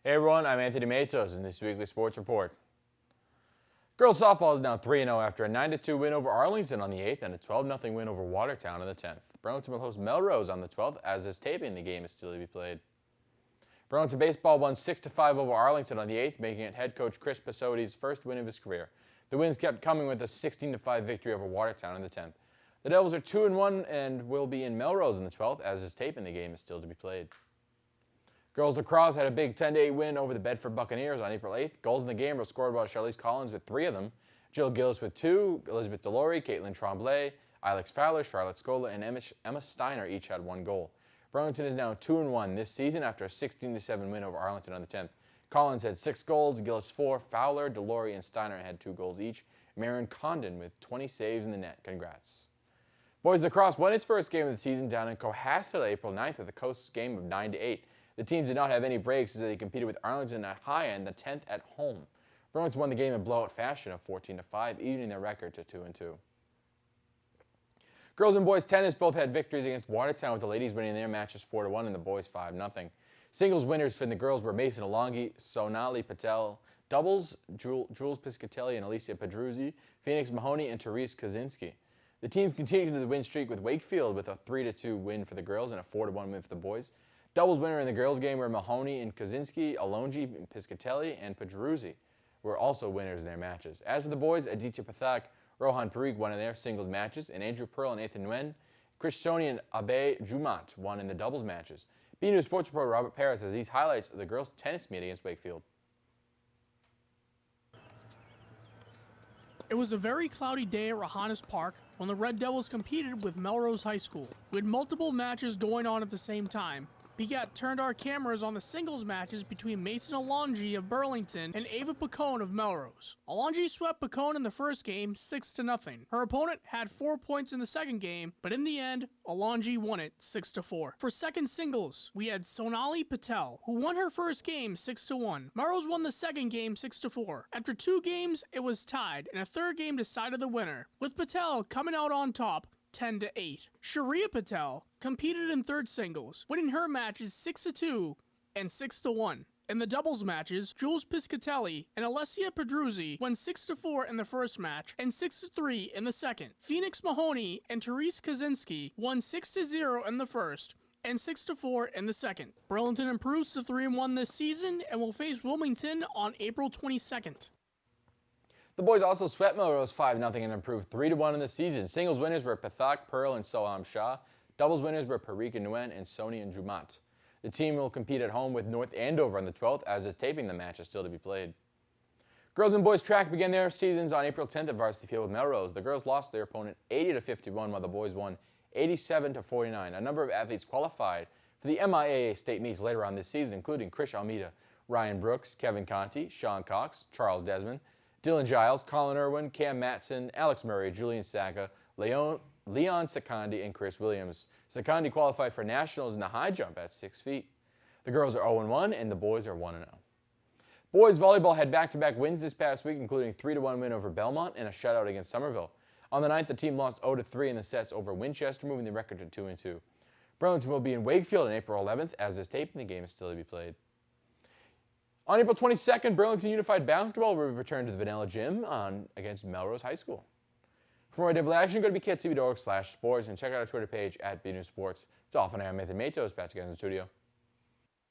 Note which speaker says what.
Speaker 1: Hey everyone, I'm Anthony Matos in this weekly sports report. Girls softball is now 3-0 after a 9-2 win over Arlington on the 8th and a 12-0 win over Watertown on the 10th. Burlington will host Melrose on the 12th, as is taping. The game is still to be played. Burlington baseball won 6-5 over Arlington on the 8th, making it head coach Chris Pasotti's first win of his career. The wins kept coming with a 16-5 victory over Watertown on the 10th. The Devils are 2-1 and will be in Melrose on the 12th, as is taping. The game is still to be played. Girls lacrosse had a big 10-8 win over the Bedford Buccaneers on April 8th. Goals in the game were scored by Charlize Collins with 3 of them, Jill Gillis with 2, Elizabeth Delory, Caitlin Tremblay, Alex Fowler, Charlotte Scola, and Emma Steiner each had 1 goal. Burlington is now 2-1 this season after a 16-7 win over Arlington on the 10th. Collins had 6 goals, Gillis 4, Fowler, Delory, and Steiner had 2 goals each. Marion Condon with 20 saves in the net. Congrats. Boys lacrosse won its first game of the season down in Cohasset April 9th with a Coast game of 9-8. The team did not have any breaks as they competed with Arlington at High End, the 10th at home. Burlington won the game in blowout fashion of 14-5, evening their record to 2-2. Girls and boys tennis both had victories against Watertown, with the ladies winning their matches 4-1 and the boys 5-0. Singles winners for the girls were Mason Alongi, Sonali Patel. Doubles, Jules Piscatelli and Alicia Pedruzzi, Phoenix Mahoney, and Therese Kaczynski. The teams continued the win streak with Wakefield with a 3-2 win for the girls and a 4-1 win for the boys. Doubles winner in the girls' game were Mahoney and Kaczynski, Alongi, Piscatelli, and Pedruzzi were also winners in their matches. As for the boys, Aditya Pathak, Rohan Parikh won in their singles matches, and Andrew Pearl and Nathan Nguyen, Chris Stoney and Abe Jumat won in the doubles matches. BNEWS sports reporter Robert Paris has these highlights of the girls' tennis meet against Wakefield.
Speaker 2: It was a very cloudy day at Rohannes Park when the Red Devils competed with Melrose High School. We had multiple matches going on at the same time. BCAT turned our cameras on the singles matches between Mason Alongi of Burlington and Ava Pacone of Melrose. Alongi swept Pacone in the first game 6-0. Her opponent had 4 points in the second game, but in the end, Alongi won it 6-4. For second singles, we had Sonali Patel, who won her first game 6-1. Melrose won the second game 6-4. After 2 games, it was tied, and a third game decided the winner, with Patel coming out on top 10-8. Sharia Patel competed in third singles, winning her matches 6-2 and 6-1. In the doubles matches, Jules Piscatelli and Alessia Pedruzzi won 6-4 in the first match and 6-3 in the second. Phoenix Mahoney and Therese Kaczynski won 6-0 in the first and 6-4 in the second. Burlington improves to 3-1 this season and will face Wilmington on April 22nd.
Speaker 1: The boys also swept Melrose 5-0 and improved 3-1 in the season. Singles winners were Pathak, Pearl, and Soham Shah. Doubles winners were Parikh and Nguyen and Sony and Jumat. The team will compete at home with North Andover on the 12th, as is taping. The match is still to be played. Girls and boys track began their seasons on April 10th at Varsity Field with Melrose. The girls lost their opponent 80-51, while the boys won 87-49. A number of athletes qualified for the MIAA state meets later on this season, including Krish Almeida, Ryan Brooks, Kevin Conti, Sean Cox, Charles Desmond, Dylan Giles, Colin Irwin, Cam Matson, Alex Murray, Julian Saka, Leon Sakandi, and Chris Williams. Sakandi qualified for nationals in the high jump at 6 feet. The girls are 0-1 and the boys are 1-0. Boys volleyball had back-to-back wins this past week, including 3-1 win over Belmont and a shutout against Somerville. On the 9th, the team lost 0-3 in the sets over Winchester, moving the record to 2-2. Burlington will be in Wakefield on April 11th, as is taped, and the game is still to be played. On April 22nd, Burlington Unified Basketball will return to the Vanilla Gym against Melrose High School. For more Devil action, go to bcattv.org/sports and check out our Twitter page at BNEWS Sports. It's all for now. I'm Anthony Matos. Back to you guys in the studio.